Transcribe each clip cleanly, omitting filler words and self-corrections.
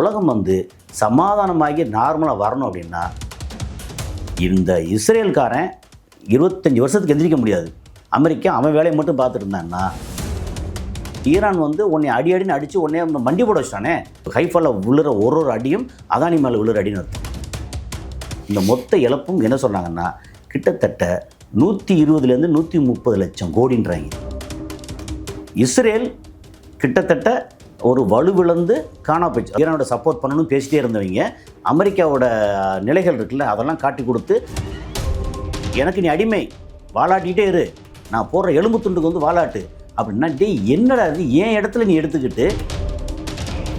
உலகம் வந்து சமாதானமாகி நார்மலாக வரணும் அப்படின்னா இந்த இஸ்ரேல்காரன் 25 வருஷத்துக்கு எந்திரிக்க முடியாது. அமெரிக்கா அவன் வேலையை மட்டும் பார்த்துட்டு இருந்தான்னா ஈரான் வந்து உன்னை அடின்னு அடித்து உடனே மண்டி போட வச்சிட்டானே. ஹைஃபாவில் விழுற ஒரு அடியும் அதானி மேலே விழுற அடின்னு அர்த்தம். இந்த மொத்த இழப்பும் என்ன சொன்னாங்கன்னா கிட்டத்தட்ட 120 130 லட்சம் கோடின்றாங்க. இஸ்ரேல் கிட்டத்தட்ட ஒரு வலுவிழந்து காணா போச்சு. ஈரானோட சப்போர்ட் பண்ணணும்னு பேசிட்டே இருந்தவங்க அமெரிக்காவோட நிலைகள் இருக்குல்ல அதெல்லாம் காட்டி கொடுத்து எனக்கு நீ அடிமை வாலாட்டிகிட்டே இரு, நான் போடுற எலும்பு துண்டுக்கு வந்து வாலாட்டு அப்படின்னா என்னடா இது ஏன் இடத்துல நீ எடுத்துக்கிட்டு.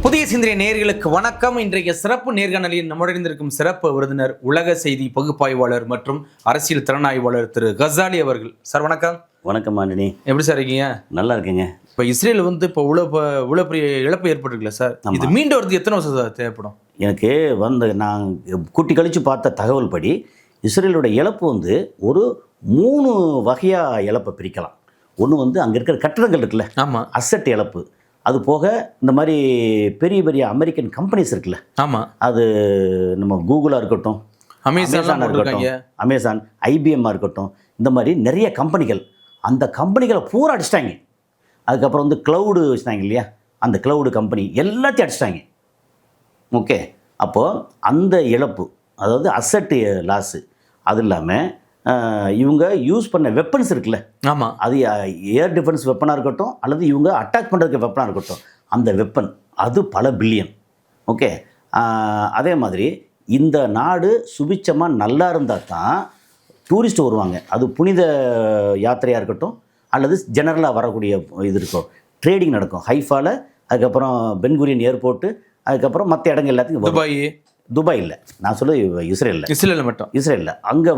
புதிய சிந்தனை நேயர்களுக்கு வணக்கம். இன்றைய சிறப்பு நேர்காணலில் நம்முடன் இருக்கும் சிறப்பு விருந்தினர் உலக செய்தி பகுப்பாய்வாளர் மற்றும் அரசியல் திறனாய்வாளர் திரு கசாலி அவர்கள். சார் வணக்கம். வணக்கம் ஆண்டனி, எப்படி சார் இருக்கீங்க? நல்லா இருக்கீங்க. இப்போ இஸ்ரேல் வந்து இப்போ இவ்வளோ பெரிய இழப்பு ஏற்பட்டிருக்குல்ல சார், இது மீண்டும் வருது எத்தனை வருஷம் தேவைப்படும்? எனக்கு நான் கூட்டி கழித்து பார்த்த தகவல் படி இஸ்ரேலோட இழப்பு வந்து ஒரு 3 வகையாக இழப்பை பிரிக்கலாம். ஒன்று வந்து அங்கே இருக்கிற கட்டடங்கள் இருக்குல்ல, ஆமாம், அசட் இழப்பு. அது போக இந்த மாதிரி பெரிய பெரிய அமெரிக்கன் கம்பெனிஸ் இருக்குல்ல, ஆமாம், அது நம்ம கூகுளாக இருக்கட்டும், அமேசானாக இருக்கட்டும், அமேசான், ஐபிஎம்மாக இருக்கட்டும், இந்த மாதிரி நிறைய கம்பெனிகள், அந்த கம்பெனிகளை பூரா அடிச்சிட்டாங்க. அதுக்கப்புறம் வந்து க்ளவுடு வச்சுட்டாங்க இல்லையா, அந்த க்ளவுடு கம்பெனி எல்லாத்தையும் அடிச்சிட்டாங்க. ஓகே, அப்போது அந்த இழப்பு, அதாவது அசட்டு லாஸு, அது இல்லாமல் இவங்க யூஸ் பண்ண வெப்பன்ஸ் இருக்குல்ல, ஆமாம், அது ஏர் டிஃபென்ஸ் வெப்பனாக இருக்கட்டும் அல்லது இவங்க அட்டாக் பண்ணுறதுக்கு வெப்பனாக இருக்கட்டும், அந்த வெப்பன் அது பல பில்லியன். ஓகே, அதே மாதிரி இந்த நாடு சுபிச்சமாக நல்லா இருந்தால் தான் டூரிஸ்ட் வருவாங்க. அது புனித யாத்திரையாக இருக்கட்டும் அல்லது ஜெனரலாக வரக்கூடிய இது இருக்கும், ட்ரேடிங் நடக்கும் ஹைஃபாவில். அதுக்கப்புறம் பென்குரியன் ஏர்போர்ட்டு, அதுக்கப்புறம் மற்ற இடங்கள் எல்லாத்துக்கும். துபாய் இல்லை, நான் சொல்ல இஸ்ரேலில் மட்டும். இஸ்ரேலில் அங்கே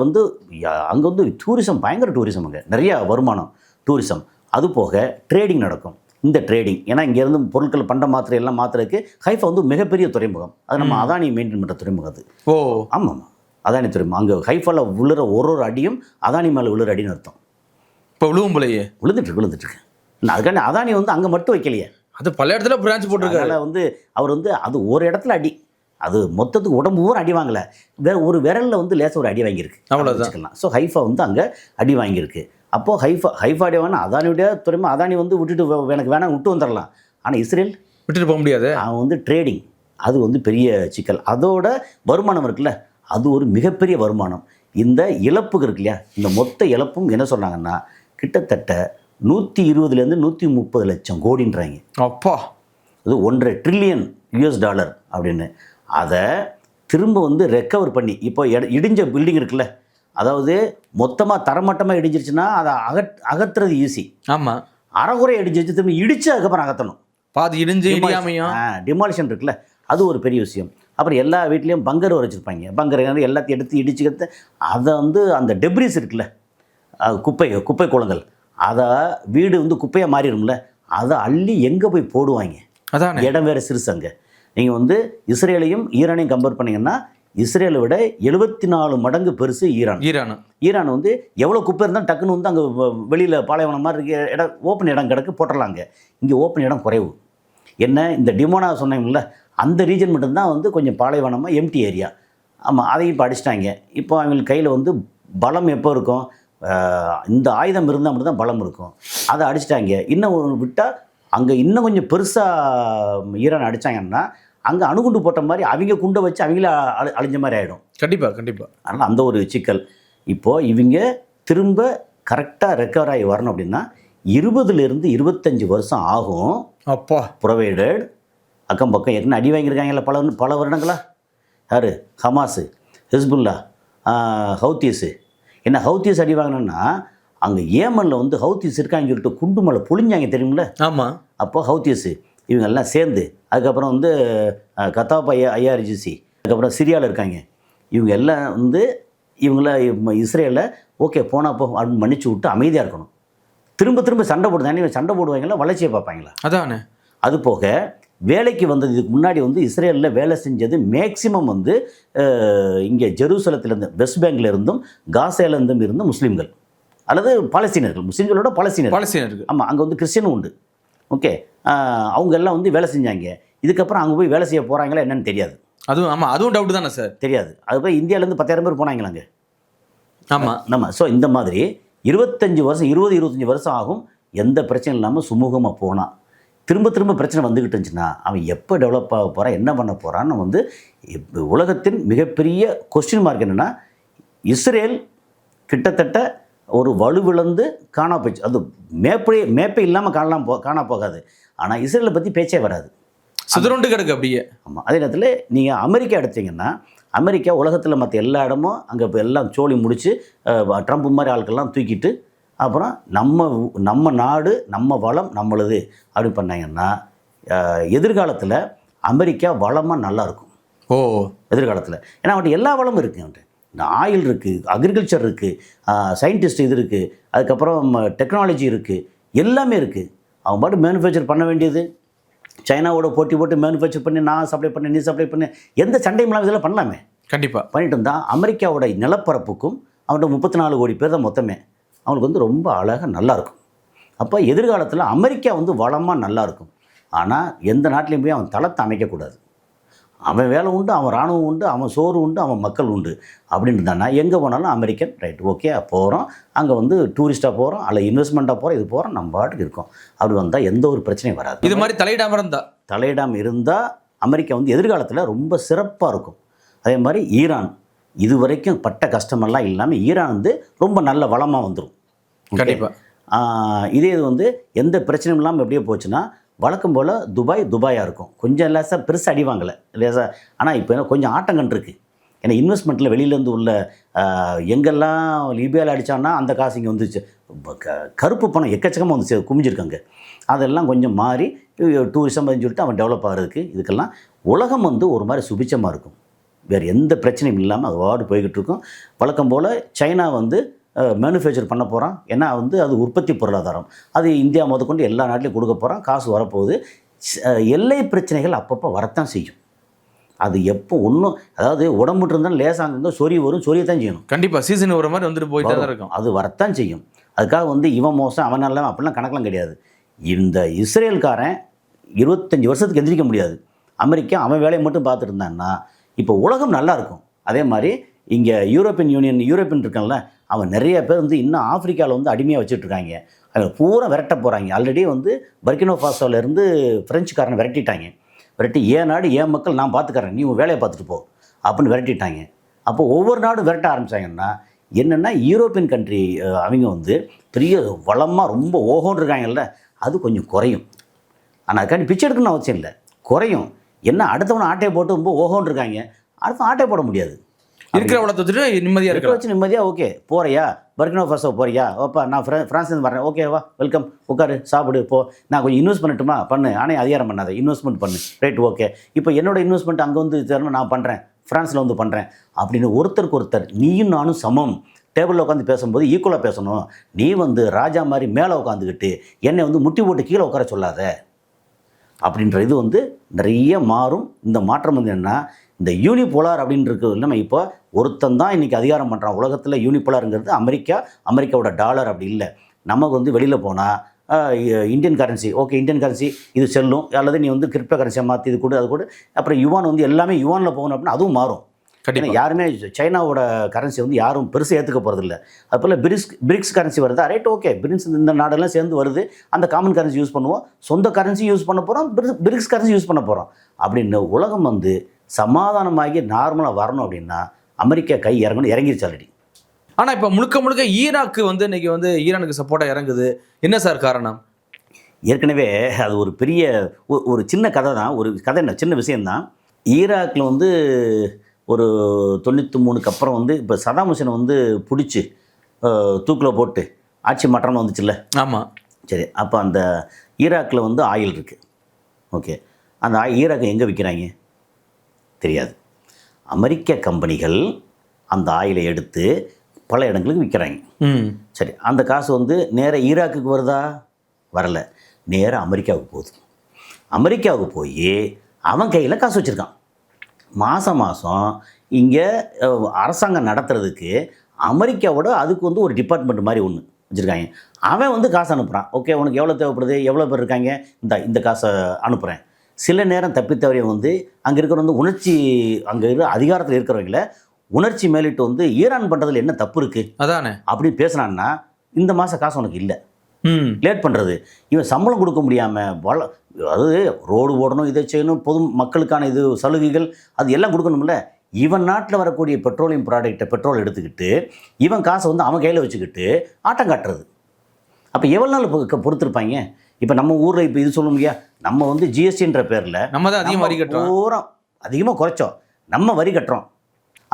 வந்து டூரிசம், பயங்கர டூரிசம், அங்கே நிறையா வருமானம் டூரிசம். அது போக ட்ரேடிங் நடக்கும். இந்த ட்ரேடிங் ஏன்னா இங்கேருந்து பொருட்கள் பண்ட மாத்திரை எல்லாம் மாத்திரைக்கு ஹைஃபா வந்து மிகப்பெரிய துறைமுகம். அது நம்ம அதானி மெயின்டைன் பண்ணுற துறைமுகம் அது. ஓ ஆமாம், அதானி துறைமுகம். அங்கே ஹைஃபாவில் விழுற ஒரு அடியும் அதானி மேலே விழுற அடின்னு அர்த்தம். இப்போ விழுவும் போலையே விழுந்துட்டுருக்கு. அதுக்காண்டி அதானி வந்து அங்கே மட்டும் வைக்கலையே, அது பல இடத்துல பிரான்ச் போட்டிருக்காரு. வந்து அவர் வந்து அது ஒரு இடத்துல அடி, அது மொத்தத்துக்கு உடம்பு ஊர் அடி வாங்கலை, ஒரு விரலில் வந்து லேசாக ஒரு அடி வாங்கியிருக்கு, அவ்வளோதான். ஸோ ஹைஃபா வந்து அங்கே அடி வாங்கியிருக்கு. அப்போது ஹைஃபா அடி வாங்கினா அதானியுடைய துறைமுகம், அதானி வந்து விட்டுட்டு எனக்கு வேணாம் விட்டு வந்துடலாம். ஆனால் இஸ்ரேல் விட்டுட்டு போக முடியாது. அவன் வந்து ட்ரேடிங், அது வந்து பெரிய சிக்கல். அதோட வருமானம் இருக்குல்ல, அது ஒரு மிகப்பெரிய வருமானம். இந்த இழப்புக்கு இருக்கு இல்லையா, இந்த மொத்த இழப்பும் என்ன சொன்னாங்கன்னா கிட்டத்தட்ட 120 130 லட்சம் கோடின்றாங்க. அப்பா, அது $1.5 ட்ரில்லியன் அப்படின்னு. அதை திரும்ப வந்து ரெக்கவர் பண்ணி, இப்போ இடிஞ்ச பில்டிங் இருக்குல்ல, அதாவது மொத்தமாக தரமட்டமாக இடிஞ்சிருச்சுன்னா அதை அகற்றுறது ஈஸி. ஆமாம், அறகுறை இடிஞ்சிருச்சு, திரும்ப இடித்து அதுக்கப்புறம் அகற்றணும். பாதி இடிஞ்சு டிமாலிஷன் இருக்குல்ல, அது ஒரு பெரிய விஷயம். அப்புறம் எல்லா வீட்லேயும் பங்கர் வச்சுருப்பாங்க. பங்கர் எல்லாத்தையும் எடுத்து இடிச்சுக்கிறது, அதை வந்து அந்த டெப்ரிஸ் இருக்குல்ல, குப்பை குளங்கள், அதை வீடு வந்து குப்பையாக மாறிடும்ல, அதை அள்ளி எங்கே போய் போடுவாங்க. அதான் இடம் வேறு சிறுசு. அங்கே நீங்கள் வந்து இஸ்ரேலையும் ஈரானையும் கம்பேர் பண்ணிங்கன்னா இஸ்ரேலை விட 74 மடங்கு பெருசு ஈரான் வந்து எவ்வளோ குப்பை இருந்தால் டக்குன்னு வந்து அங்கே வெளியில் பாலைவனம் மாதிரி இருக்க இடம், ஓப்பன் இடம் கிடக்கு போட்டுடலாங்க. இங்கே ஓப்பன் இடம் குறைவு. என்ன இந்த டிமோனா சொன்னாங்கல்ல, அந்த ரீஜன் மட்டும்தான் வந்து கொஞ்சம் பாலைவனமாக எம்டி ஏரியா. ஆமாம், அதையும் இப்போ அடிச்சிட்டாங்க. இப்போ அவங்களுக்கு கையில் வந்து பலம் எப்போ இருக்கும், இந்த ஆயுதம் இருந்தால் மட்டும்தான் பலம் இருக்கும். அதை அடிச்சிட்டாங்க. இன்னும் விட்டால் அங்கே இன்னும் கொஞ்சம் பெருசாக ஈரான் அடித்தாங்கன்னா அங்கே அணுகுண்டு போட்ட மாதிரி அவங்க குண்டை வச்சு அவங்கள அழிஞ்ச மாதிரி ஆகிடும். கண்டிப்பாக. அதனால் அந்த ஒரு சிக்கல். இப்போது இவங்க திரும்ப கரெக்டாக ரெக்கவர் ஆகி வரணும் அப்படின்னா 20 25 வருஷம் ஆகும். அப்பா, ப்ரொவைடட் அக்கம் பக்கம் ஏற்கனவே அடி வாங்கியிருக்காங்கல்ல பல வருடங்களா. யார்? Hamas, Hezbollah, Houthis. என்ன ஹவுத்தீஸ் அடி வாங்கினோன்னா அங்கே ஏமனில் வந்து ஹவுத்தீஸ் இருக்காங்கன்னு சொல்லிட்டு குண்டு மலை பொழிஞ்சாங்க தெரியுமில்ல. ஆமாம், அப்போது ஹவுத்தீஸு இவங்கெல்லாம் சேர்ந்து, அதுக்கப்புறம் வந்து கத்தாப் ஐஆர்ஜிசி, அதுக்கப்புறம் சிரியாவில் இருக்காங்க. இவங்க எல்லாம் வந்து இவங்கள இஸ்ரேலில் ஓகே போனால் போ அப்படின்னு மன்னிச்சு விட்டு அமைதியாக இருக்கணும். திரும்ப சண்டை போடுதானே, சண்டை போடுவாங்களா, வளர்ச்சியை பார்ப்பாங்களா? அதானே. அது போக வேலைக்கு வந்தது இதுக்கு முன்னாடி வந்து இஸ்ரேலில் வேலை செஞ்சது மேக்சிமம் வந்து இங்கே ஜெருசலத்திலேருந்து, வெஸ்ட் பேங்கில் இருந்தும் காசாலேருந்தும் இருந்தும் முஸ்லீம்கள் அல்லது பாலஸ்தீனர்கள், முஸ்லீம்களோட பாலஸ்தீனர்கள். ஆமாம், அங்கே வந்து கிறிஸ்டியனும் உண்டு. ஓகே, அவங்க எல்லாம் வந்து வேலை செஞ்சாங்க. இதுக்கப்புறம் அங்கே போய் வேலை செய்ய போகிறாங்களா என்னன்னு தெரியாது. அதுவும் டவுட் தானே சார்? தெரியாது. அது போய் இந்தியாவிலேருந்து 10,000 பேர் போனாங்களாங்க. ஆமாம். ஸோ இந்த மாதிரி 25 வருஷம் 20-25 வருஷம் ஆகும் எந்த பிரச்சனையும் இல்லாமல் சுமூகமாக போனான். திரும்ப திரும்ப பிரச்சனை வந்துக்கிட்டு இருந்துச்சுன்னா அவன் எப்போ டெவலப் ஆக போகிறான், என்ன பண்ண போகிறான்னு வந்து உலகத்தின் மிகப்பெரிய கொஸ்டின் மார்க் என்னென்னா, இஸ்ரேல் கிட்டத்தட்ட ஒரு வலுவிழந்து காணா போச்சு. அது மேப்பே இல்லாமல் காணா போகாது. ஆனால் இஸ்ரேலை பற்றி பேச்சே வராது, சிதறுண்டு கிடக்கு அப்படியே. ஆமாம். அதே நேரத்தில் நீங்கள் அமெரிக்கா எடுத்தீங்கன்னா, அமெரிக்கா உலகத்தில் மற்ற எல்லா இடமும் அங்கே இப்போ எல்லாம் சோழி முடித்து ட்ரம்ப் மாதிரி ஆட்கள்லாம் தூக்கிட்டு அப்புறம் நம்ம நாடு நம்ம வளம் நம்மளுது அப்படி பண்ணாங்கன்னா எதிர்காலத்தில் அமெரிக்கா வளமாக நல்லாயிருக்கும். எதிர்காலத்தில் ஏன்னா அவன்கிட்ட எல்லா வளமும் இருக்குது. அவன்கிட்ட இந்த ஆயில் இருக்குது, அக்ரிகல்ச்சர் இருக்குது, சயின்டிஸ்ட் இது இருக்குது, அதுக்கப்புறம் டெக்னாலஜி இருக்குது, எல்லாமே இருக்குது. அவன் பாட்டு மேனுஃபேக்சர் பண்ண வேண்டியது, சைனாவோட போட்டு மேனுஃபேக்சர் பண்ணி நான் சப்ளை பண்ணி நீ சப்ளை பண்ணி எந்த சண்டையும் இல்லாமல் இதெல்லாம் பண்ணலாமே. கண்டிப்பாக பண்ணிட்டு இருந்தால் அமெரிக்காவோட நிலப்பரப்புக்கும் அவன்கிட்ட 34 கோடி பேர் தான் மொத்தமே. அவனுக்கு வந்து ரொம்ப அழகாக நல்லாயிருக்கும். அப்போ எதிர்காலத்தில் அமெரிக்கா வந்து வளமாக நல்லாயிருக்கும். ஆனால் எந்த நாட்டிலையும் போய் அவன் தளத்தை அமைக்கக்கூடாது. அவன் வேலை உண்டு, அவன் இராணுவம் உண்டு, அவன் சோறு உண்டு, அவன் மக்கள் உண்டு அப்படின்னு இருந்தானா எங்கே போனாலும் அமெரிக்கன் ரைட் ஓகே போகிறோம், அங்கே வந்து டூரிஸ்ட்டாக போகிறோம், அல்ல இன்வெஸ்ட்மெண்ட்டாக போகிறோம், இது போகிறோம், நம்ம பாட்டுக்கு இருக்கோம். அப்படி வந்தால் எந்த ஒரு பிரச்சனையும் வராது. இது மாதிரி தலையிடாமல் இருந்தால் அமெரிக்கா வந்து எதிர்காலத்தில் ரொம்ப சிறப்பாக இருக்கும். அதே மாதிரி ஈரான் இது வரைக்கும் பட்ட கஷ்டமெல்லாம் இல்லாமல் ஈரான் வந்து ரொம்ப நல்ல வளமாக வந்துடும். கண்டிப்பாக இதே இது வந்து எந்த பிரச்சனையும் இல்லாமல் எப்படியே போச்சுன்னா வழக்கம் போல் துபாயாக இருக்கும். கொஞ்சம் லேசாக பெருசாக அடிவாங்கலை லேசாக. ஆனால் இப்போ என்ன கொஞ்சம் ஆட்டங்கண்டு இருக்குது. ஏன்னா இன்வெஸ்ட்மெண்ட்டில் வெளியிலேருந்து உள்ள எங்கெல்லாம் லிபியாவில் அடித்தான்னா அந்த காசு இங்கே வந்துச்சு. கருப்பு பணம் எக்கச்சக்கமாக வந்து குமிஞ்சிருக்காங்க. அதெல்லாம் கொஞ்சம் மாறி டூரிசம் சொல்லிட்டு அவன் டெவலப் ஆகிறதுக்கு இதுக்கெல்லாம் உலகம் வந்து ஒரு மாதிரி சுபிச்சமாக இருக்கும். வேறு எந்த பிரச்சனையும் இல்லாமல் அது வார்டு போய்கிட்டு இருக்கும். வழக்கம் போல் சைனா வந்து மேனுஃபேக்சர் பண்ண போகிறான். ஏன்னா வந்து அது உற்பத்தி பொருளாதாரம். அது இந்தியா முதற்கொண்டு எல்லா நாட்டிலையும் கொடுக்க போகிறான். காசு வரப்போகுது. எல்லை பிரச்சனைகள் அப்பப்போ வரத்தான் செய்யும். அது எப்போ ஒன்றும் அதாவது உடம்புட்டு இருந்தாலும் லேசாங்க சொறி வரும், சொரியத்தான் செய்யணும். கண்டிப்பாக சீசன் வர மாதிரி வந்துட்டு போயிட்டு தான் இருக்கும். அது வரத்தான் செய்யும். அதுக்காக வந்து இவன் மோசம் அவன் நல்லவன் அப்படிலாம் கணக்கெலாம் கிடையாது. இந்த இஸ்ரேல்காரன் 25 வருஷத்துக்கு எந்திரிக்க முடியாது. அமெரிக்கா அவன் வேலையை மட்டும் பார்த்துட்டு இருந்தான்னா இப்போ உலகம் நல்லாயிருக்கும். அதே மாதிரி இங்கே யூரோப்பியன் இருக்கான்ல, அவன் நிறைய பேர் வந்து இன்னும் ஆப்பிரிக்காவில் வந்து அடிமையாக வச்சுட்ருக்காங்க. அவங்க பூரா விரட்ட போகிறாங்க. ஆல்ரெடி வந்து பர்கினோ ஃபாசோலேருந்து ஃப்ரெஞ்சுக்காரனை விரட்டிட்டாங்க. விரட்டி ஏன் நாடு ஏன் மக்கள் நான் பார்த்துக்கறேன், நீ உன் வேலையை பார்த்துட்டு போ அப்படின்னு விரட்டிட்டாங்க. அப்போ ஒவ்வொரு நாடும் விரட்ட ஆரம்பித்தாங்கன்னா என்னென்னா யூரோப்பியன் கண்ட்ரி அவங்க வந்து பெரிய வளமாக ரொம்ப ஓஹோன்னு இருக்காங்கல்ல, அது கொஞ்சம் குறையும். ஆனால் அதுக்காண்டி பிச்சை எடுக்கணும்னு அவசியம் இல்லை, குறையும். என்ன அடுத்தவனை ஆட்டையை போட்டு ரொம்ப ஓஹோன்னு இருக்காங்க, அடுத்த ஆட்டையை போட முடியாது. இருக்கிற வளர்த்துட்டு நிம்மதியாக இருக்க வச்சு நிம்மதியாக ஓகே போறியா பர்கினோ ஃபாசோ போறியா, ஓப்பா நான் ஃப்ரான்ஸ்லேருந்து வரேன், ஓகேவா வெல்கம் உட்காரு சாப்பிடு போ, நான் கொஞ்சம் இன்வெஸ்ட் பண்ணட்டுமா பண்ணு, ஆனால் அதிகாரம் பண்ணாத இன்வெஸ்ட்மெண்ட் பண்ணு ரைட் ஓகே. இப்போ என்னோட இன்வெஸ்ட்மெண்ட் அங்கே வந்து தரணும் நான் பண்ணுறேன், ஃப்ரான்ஸில் வந்து பண்ணுறேன் அப்படின்னு ஒருத்தருக்கு ஒருத்தர் நீயும் நானும் சமம் டேபிளில் உட்காந்து பேசும்போது ஈக்குவலாக பேசணும். நீ வந்து ராஜா மாதிரி மேலே உட்காந்துக்கிட்டு என்னை வந்து முட்டி போட்டு கீழே உட்கார சொல்லாத அப்படின்ற இது வந்து நிறைய மாறும். இந்த மாற்றம் வந்து என்னென்னா இந்த யூனிபோலார் அப்படின்றது இல்லாமல் இப்போ ஒருத்தன் தான் இன்றைக்கி அதிகாரம் பண்ணுறான் உலகத்தில். யூனிபோலாருங்கிறது அமெரிக்காவோட டாலர் அப்படி இல்லை. நமக்கு வந்து வெளியில் போனால் Indian currency okay, Indian currency இது செல்லும், அல்லது நீ வந்து கிரிப்டோ கரன்சியை மாற்றி இது கூட அது கூட. அப்புறம் யுவான் வந்து எல்லாமே யுவானில் போகணும் அப்படின்னா அதுவும் மாறும். யாருமே சைனாவோட கரன்சி வந்து யாரும் பெருசாக ஏற்றுக்க போகிறதில்ல. அதுபோல் பிரிக்ஸ் கரன்சி வருதா ரைட் ஓகே, பிரிக்ஸ் இந்த நாடெல்லாம் சேர்ந்து வருது, அந்த காமன் கரன்சி யூஸ் பண்ணுவோம், சொந்த கரன்சி யூஸ் பண்ண போகிறோம், பிரிக்ஸ் கரன்சி யூஸ் பண்ண போகிறோம் அப்படின்னு உலகம் வந்து சமாதானமாகி நார்மலாக வரணும் அப்படின்னா அமெரிக்கா கை இறங்கிருச்சு ஆல்ரெடி. ஆனால் இப்போ முழுக்க ஈராக்கு வந்து இன்றைக்கி வந்து ஈரானுக்கு சப்போர்ட்டாக இறங்குது, என்ன சார் காரணம்? ஏற்கனவே அது ஒரு பெரிய ஒரு சின்ன கதை தான், ஒரு கதை என்ன சின்ன விஷயந்தான். ஈராக்கில் வந்து ஒரு 93க்கு அப்புறம் வந்து இப்போ சதாம் ஹுசேனை வந்து பிடிச்சி தூக்கில் போட்டு ஆட்சி மாற்றம்னு வந்துச்சுல்ல. ஆமாம் சரி, அப்போ அந்த ஈராக்கில் வந்து ஆயில் இருக்குது ஓகே. அந்த ஈராக்கை எங்கே விற்கிறாங்க தெரியாது. அமெரிக்க கம்பெனிகள் அந்த ஆயிலை எடுத்து பல இடங்களுக்கு விற்கிறாங்க. சரி, அந்த காசு வந்து நேராக ஈராக்குக்கு வருதா? வரலை, நேராக அமெரிக்காவுக்கு போகுது. அமெரிக்காவுக்கு போய் அவன் கையில் காசு வச்சுருக்கான். மாதம் இங்கே அரசாங்கம் நடத்துறதுக்கு அமெரிக்காவோட அதுக்கு வந்து ஒரு டிபார்ட்மெண்ட் மாதிரி ஒன்று வச்சுருக்காங்க. அவன் வந்து காசு அனுப்புகிறான். ஓகே, உனக்கு எவ்வளோ தேவைப்படுது, எவ்வளோ பேர் இருக்காங்க, இந்த காசை அனுப்புகிறேன். சில நேரம் தப்பித்தவரையும் வந்து அங்கே இருக்கிற வந்து உணர்ச்சி அங்கே இருக்கிற அதிகாரத்தில் இருக்கிறவங்கள உணர்ச்சி மேலிட்டு வந்து ஈரான் பண்ணுறதுல என்ன தப்பு இருக்குது அதானே அப்படின்னு பேசுனான்னா இந்த மாதம் காசு உனக்கு இல்லை, ம் லேட் பண்ணுறது. இவன் சம்பளம் கொடுக்க முடியாமல் அதாவது ரோடு ஓடணும், இதை செய்யணும், பொது மக்களுக்கான இது சலுகைகள் அது எல்லாம் கொடுக்கணும்ல. இவன் நாட்டில் வரக்கூடிய பெட்ரோலியம் ப்ராடக்ட்டை பெட்ரோல் எடுத்துக்கிட்டு இவன் காசை வந்து அவன் கையில் வச்சுக்கிட்டு ஆட்டம் காட்டுறது. அப்போ எவ்வளோ நாள் பொறுத்திருப்பாங்க? இப்போ நம்ம ஊரில் இப்போ இது சொல்ல முடியா, நம்ம வந்து ஜிஎஸ்டின்ற பேரில் நம்ம தான் அதிகம் வரி கட்டுறோம், பூரா அதிகமாக குறைச்சோம், நம்ம வரி கட்டுறோம்.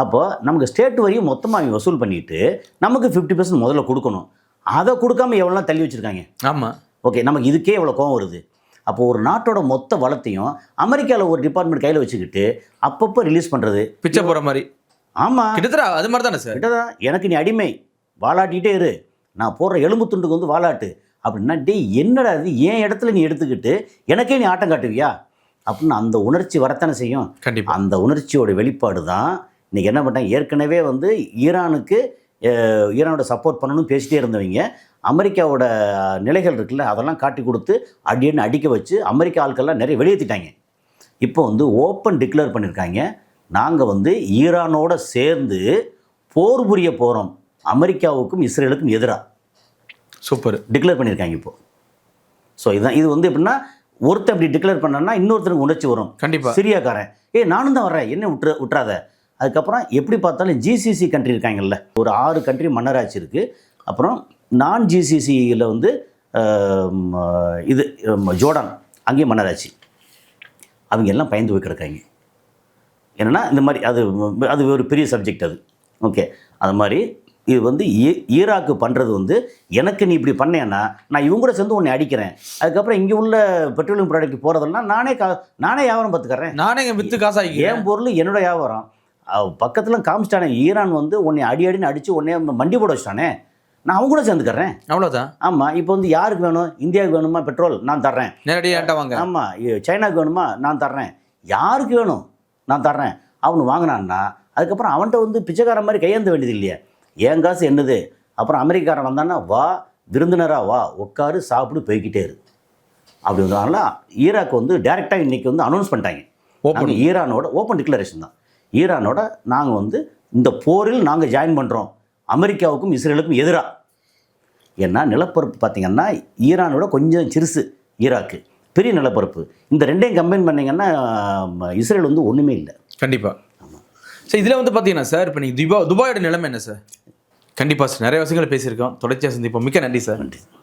அப்போது நமக்கு ஸ்டேட் வரியும் மொத்தமாக அவங்க வசூல் பண்ணிவிட்டு நமக்கு 50% முதல்ல கொடுக்கணும். அதை கொடுக்காம எவ்வளோ தள்ளி வச்சுருக்காங்க. ஆமாம், ஓகே, நமக்கு இதுக்கே எவ்வளோ கோவம் வருது. அப்போ ஒரு நாட்டோட மொத்த வளத்தையும் அமெரிக்காவில் ஒரு டிபார்ட்மெண்ட் கையில் வச்சுக்கிட்டு அப்பப்போ ரிலீஸ் பண்ணுறது பிச்சை போகிற மாதிரி. ஆமாம், கிட்டத்தட்ட அது மாதிரி தானே சார். கிட்டதான் எனக்கு நீ அடிமை, வாலாட்டிகிட்டே இரு, நான் போடுற எலும்பு துண்டுக்கு வந்து வாலாட்டு அப்படின்னா, டேய் என்னடா இது, என் இடத்துல நீ எடுத்துக்கிட்டு எனக்கே நீ ஆட்டம் காட்டுவியா அப்படின்னு அந்த உணர்ச்சி வரத்தானே செய்யும். கண்டிப்பாக அந்த உணர்ச்சியோட வெளிப்பாடு தான் இன்றைக்கி என்ன பண்ணிட்டாங்க. ஏற்கனவே வந்து ஈரானோட சப்போர்ட் பண்ணணும்னு பேசிட்டே இருந்தவங்க அமெரிக்காவோட நிலைகள் இருக்குல்ல அதெல்லாம் காட்டி கொடுத்து அடின்னு அடிக்க வச்சு அமெரிக்கா ஆட்கள்லாம் நிறைய வெளியேற்றிட்டாங்க. இப்போ வந்து ஓப்பன் டிக்ளேர் பண்ணியிருக்காங்க, நாங்கள் வந்து ஈரானோட சேர்ந்து போர் புரிய போகிறோம், அமெரிக்காவுக்கும் இஸ்ரேலுக்கும் எதிராக சூப்பர் டிக்ளேர் பண்ணியிருக்காங்க இப்போ. ஸோ இதுதான் இது வந்து எப்படின்னா, ஒருத்தர் அப்படி டிக்ளேர் பண்ணனா இன்னொருத்தருக்கு உணர்ச்சி வரும். கண்டிப்பாக சிரியாக்காரன் நானும் தான் வர்றேன், என்ன விட்டுறாத. அதுக்கப்புறம் எப்படி பார்த்தாலும் ஜிசிசி கண்ட்ரி இருக்காங்கல்ல, ஒரு 6 கண்ட்ரி மன்னராட்சி இருக்குது. அப்புறம் நான் ஜிசிசியில் வந்து இது ஜோர்டான் அங்கேயும் மன்னராட்சி. அவங்க எல்லாம் பயந்து போய் கிடக்காங்க. என்னென்னா இந்த மாதிரி அது ஒரு பெரிய சப்ஜெக்ட் அது. ஓகே, அது மாதிரி இது வந்து ஈராக்கு பண்ணுறது வந்து, எனக்கு நீ இப்படி பண்ணேன்னா நான் இவங்க கூட சேர்ந்து உன்னை அடிக்கிறேன், அதுக்கப்புறம் இங்கே உள்ள பெட்ரோலியம் ப்ராடக்ட் போகிறதெல்லாம் நானே வியாபாரம் பார்த்துக்கிறேன், நானே விற்று காசாகி என் பொருள் என்னோட வியாபாரம். பக்கத்தில் காமிச்சிட்டானே ஈரான் வந்து உன்னை அடின்னு அடித்து உன்னை மண்டி போட வச்சிட்டானே, நான் அவங்க கூட சேர்ந்துக்கிறேன், அவ்வளோதான். ஆமாம், இப்போ வந்து யாருக்கு வேணும், இந்தியாவுக்கு வேணுமா பெட்ரோல், நான் தர்றேன். நேரடியாக வாங்க. ஆமாம், சைனாவுக்கு வேணுமா, நான் தர்றேன். யாருக்கு வேணும், நான் தர்றேன். அவனு வாங்கினான்னா அதுக்கப்புறம் அவன்கிட்ட வந்து பிச்சைக்காரன் மாதிரி கையேந்த வேண்டியது இல்லையா, என் காசு என்னது. அப்புறம் அமெரிக்காரன் வந்தான்னா, வா விருந்தினராக வா, உட்காரு, சாப்பிடு, போய்கிட்டே இரு அப்படி வந்தாங்கன்னா. ஈராக் வந்து டைரெக்டாக இன்றைக்கி வந்து அனௌன்ஸ் பண்ணிட்டாங்க, ஓப்பன் ஈரானோட ஓப்பன் டிக்ளரேஷன் தான், ஈரானோட நாங்கள் வந்து இந்த போரில் நாங்கள் ஜாயின் பண்ணுறோம் அமெரிக்காவுக்கும் இஸ்ரேலுக்கும் எதிராக. ஏன்னா நிலப்பரப்பு பார்த்திங்கன்னா ஈரானோட கொஞ்சம் சிறுசு, ஈராக்கு பெரிய நிலப்பரப்பு. இந்த ரெண்டையும் கம்பைன் பண்ணிங்கன்னா இஸ்ரேல் வந்து ஒன்றுமே இல்லை. கண்டிப்பாக. ஆமாம் சார், இதில் வந்து பார்த்தீங்கன்னா சார், இப்போ நீங்கள் துபாயோட நிலைமை என்ன சார்? கண்டிப்பாக சார், நிறைய விஷயங்கள் பேசியிருக்கோம், தொடர்ச்சியாக சந்திப்போம். மிக்க நன்றி சார். நன்றி.